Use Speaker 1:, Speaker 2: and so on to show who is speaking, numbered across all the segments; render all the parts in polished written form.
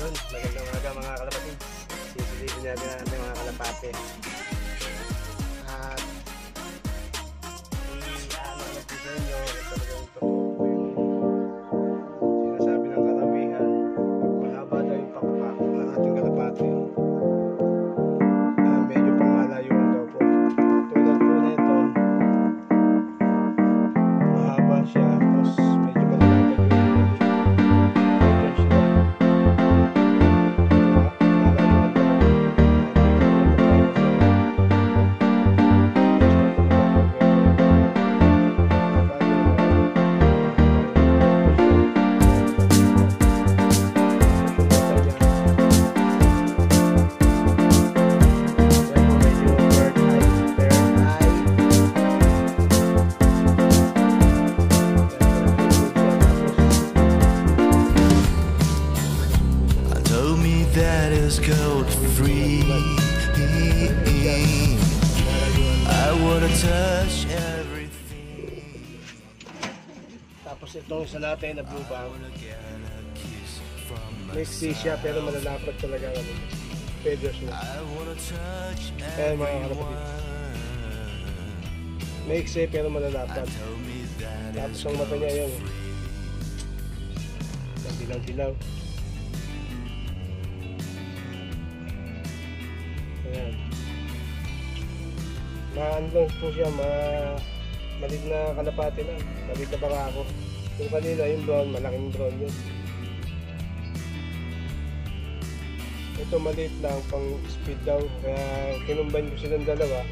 Speaker 1: Yun, magandang umaga mga kalapatid. Sisilipin natin natin mga kalapate. At i-ano na po sa inyo, talagang totoo yung sinasabi ng karamihan. Mahaba daw yung pakpak ng ating kalapate. Medyo pangmalayuan daw po. Tulad po nito, mahaba siya, tapos medyo malalapad yung
Speaker 2: that is gold free. I wanna touch everything.
Speaker 1: Tapos itong isa natin na blue bang. Mixy siya pero malalapad talaga ang feathers niya. Kaya mga kalapatid, mixy pero malalapad. Tapos ang mata niya yun, dilaw-dilaw. Ayan. Maandang po siya, malit na kalapate lang, malit na barako. Yung kanina yung brown, malaking brown yun. Ito maliit lang, pang speed daw, kaya kinumbine ko silang dalawa.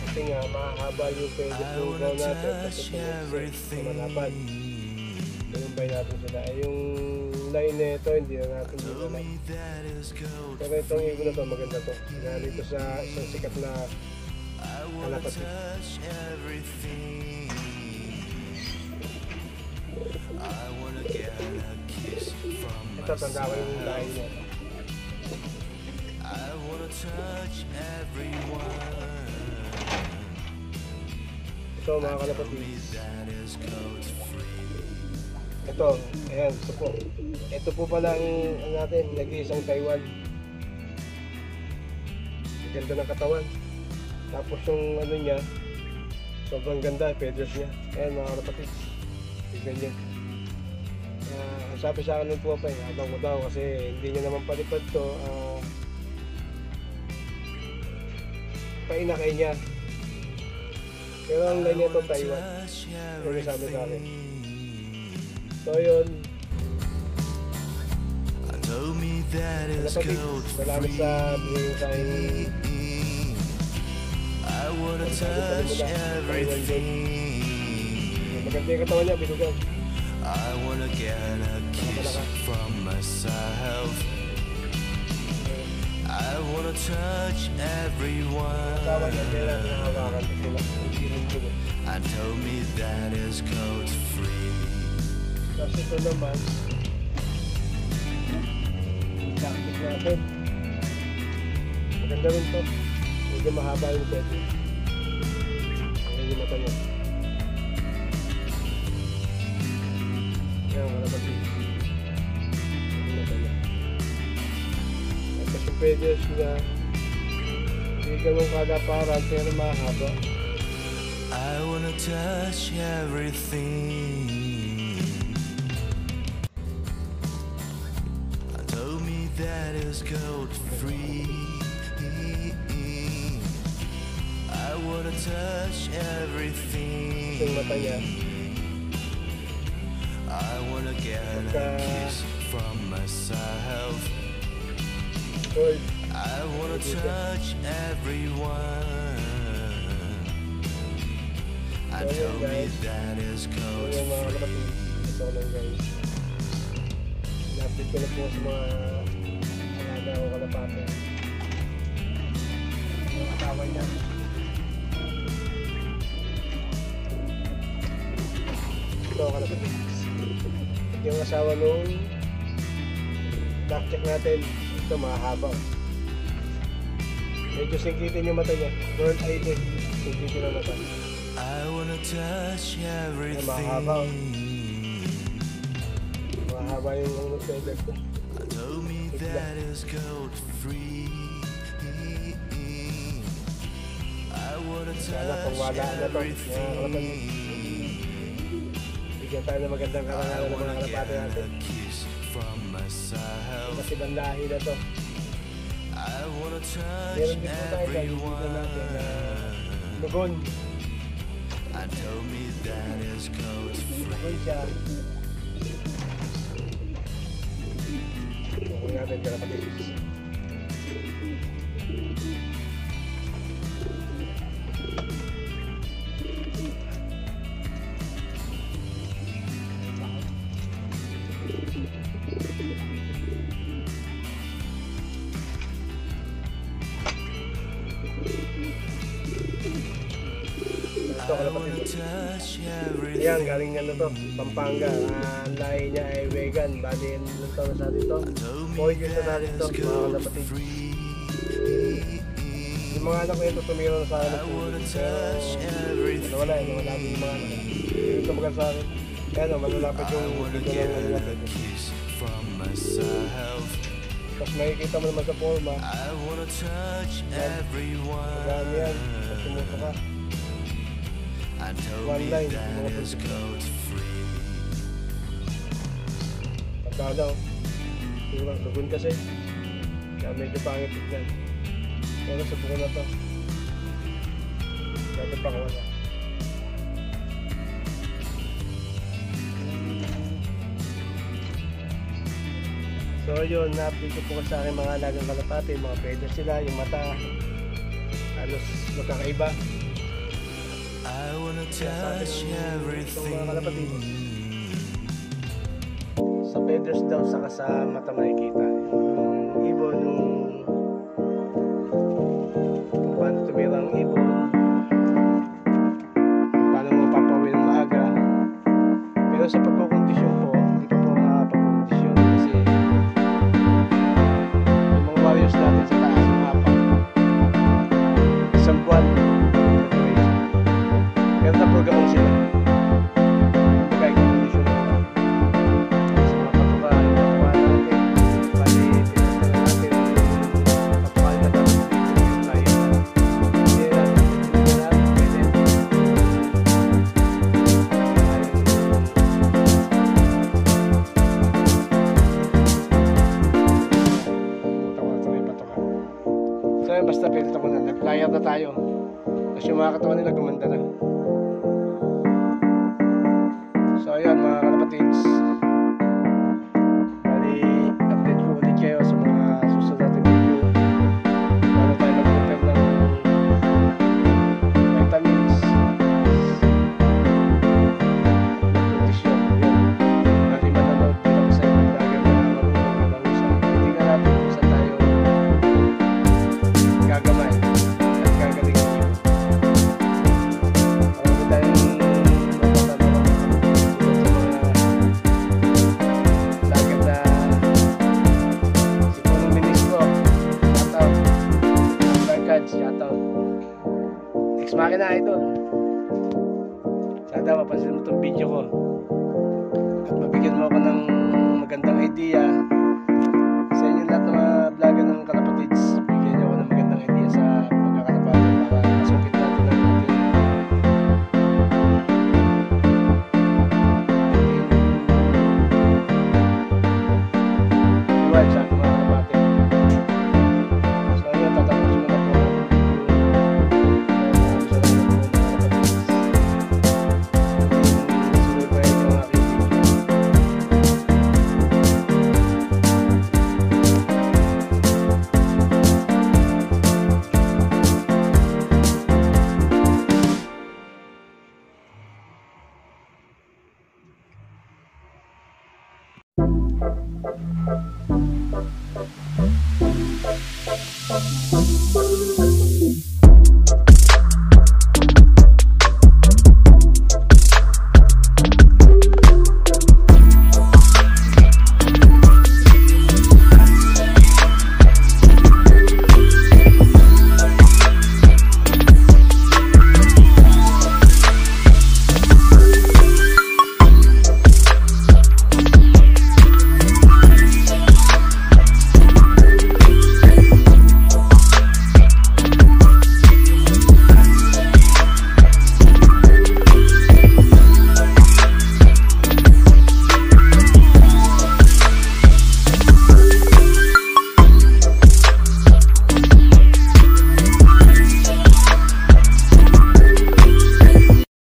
Speaker 1: Kasi nga, mahaba yung pwede yung brown natin, kasi ito malapad. Kinumbine natin sila. Yung line na ito, hindi na natin dinala. Pero itong igo na to, maganda to. Dahil ito sa isang sikat na kalapatid. Ito, tanda ko yung line na ito. Ito mga kalapatid. Ito, ayan, ito po. Ito po pala ang natin, nag-iisang Taiwan. Ganda ng katawan. Tapos yung ano niya, sobrang ganda, feathers niya. Ayan mga kalapatid. Tignan niya. Ang sabi sa akin ng puwapay, habang ko daw kasi hindi niya naman palipad to. Painakay niya. Pero ang line niya ito, Taiwan. Yung sabi sa akin. So yun, kalapatid, salamat sa bigay sa akin. Maganda yung katawan niya, binugan. Katawan niya, kaya natin hawakan sila.
Speaker 2: And told me that is code free.
Speaker 1: Tapos ito naman, i-tactic natin. Maganda rin to. Medyo mahaba yung pwede. Ayan yung mata niya. Ayan, kalapatid. Ayan yung mata niya. Tapos yung feathers niya, hindi ganun kalaparan pero mahaba.
Speaker 2: I wanna touch everything. That is gold free. I wanna touch everything.
Speaker 1: Yung mata niya,
Speaker 2: I wanna get a kiss from myself.
Speaker 1: gold.
Speaker 2: I wanna touch everyone. And tell me that is gold
Speaker 1: free. Mga kalapatid, ito lang guys. I-update ko na po sa mga alaga o kalapate. Mga katawan niya. Ito kalapatid. Yung asawa nung back check natin, ito mahaba. Medyo singkitin yung mata niya. World eye din. Singkitin ang mata.
Speaker 2: I wanna touch everything.
Speaker 1: Mahaba. Mahaba yung feather ko. bigla.
Speaker 2: that is gold free. I wanna
Speaker 1: Sana
Speaker 2: touch
Speaker 1: pangwalaan na to, mga kalapatids.
Speaker 2: everything.
Speaker 1: Bigyan tayo ng magandang
Speaker 2: I
Speaker 1: karangalan ng mga
Speaker 2: wanna
Speaker 1: kalapati
Speaker 2: get
Speaker 1: natin.
Speaker 2: a kiss from myself.
Speaker 1: Kasi bandahi na to.
Speaker 2: I wanna touch
Speaker 1: Meron din po tayo sa YouTube na natin na lugon.
Speaker 2: and tell me that is gold free.
Speaker 1: Lugon siya. Lugon natin kalapatids. Ito
Speaker 2: I wanna
Speaker 1: kalapatids.
Speaker 2: touch
Speaker 1: Yan,
Speaker 2: everything.
Speaker 1: galing ano to, Pampanga. Ang lahi niya ay vegan. Bali, ilang taon na sa atin to? 4 years na sa atin to, mga kalapatids. Yung mga anak ko ito, tumira na sa akin ng tubig. Pero, nawala din yung mga anak ko. Hindi tumagal sa akin. Kaya no, malalapit
Speaker 2: I
Speaker 1: yung
Speaker 2: wanna
Speaker 1: video
Speaker 2: get
Speaker 1: ng
Speaker 2: a
Speaker 1: malapit.
Speaker 2: kiss from myself.
Speaker 1: Tapos makikita mo naman sa forma,
Speaker 2: I wanna touch everyone.
Speaker 1: magami yan. Tapos tumuto ka.
Speaker 2: And tell
Speaker 1: One
Speaker 2: me
Speaker 1: line,
Speaker 2: that
Speaker 1: mga
Speaker 2: is
Speaker 1: pagkakas.
Speaker 2: gold free.
Speaker 1: Pagkada o. Tulang, lugon kasi. Kaya medyo pangit tignan. Pero subukan na to. Dati pa ko wala. So yun, na-update ko po sa akin mga alagang kalapati, mga feathers sila, yung mata, halos magkakaiba.
Speaker 2: I wanna
Speaker 1: Kaya sa atin
Speaker 2: touch
Speaker 1: itong mga kalapati,
Speaker 2: everything.
Speaker 1: sa feathers daw saka sa mata makikita. Yung ibon, yung kung paano tumira ang ibon, kung paano mapapawin ng maaga. Pero sa pagkukondisyon po, hindi pa po nakapagkondisyon kasi yung mga warriors natin sa taas ng mapa, isang buwan preparation. Pero naprogram sila. Kaya kondisyon nila. Sa mga patukaan natin, bali pinasal natin yung patukaan na dapat yung flyer na. Hindi natin pwede. So yun, basta pinito ko na, nag-flyer na tayo. Tapos yung mga katawan nila gumanda na. So ayun mga kalapatids, bali update ko ulit kayo sa mga susunod natin video. Paano tayo mag-prepare ng vitamins, nutrition. Yun, bali manonood din ako sa ibang vlogger na marunong mahusay. Tingnan natin kung saan tayo gagamay at gagaling nyo. Marami tayong matatanong tulad sa mga vlogger na si Punong Ministro, shoutout. Berkad, shoutout. Ex Machina Idol. Sana mapansin mo itong video ko at mabigyan mo ako ng magandang idea sa inyo lahat ng mga vlogger ng kalapatids. Bigyan niyo ako ng magandang idea sa pagkakalapati para masungkit natin ang ating iwan sa ating mga kalapati. So yun, tatapusin ko na po ang video. Salamat po mga kalapatids. Subaybayan niyo ang aking video.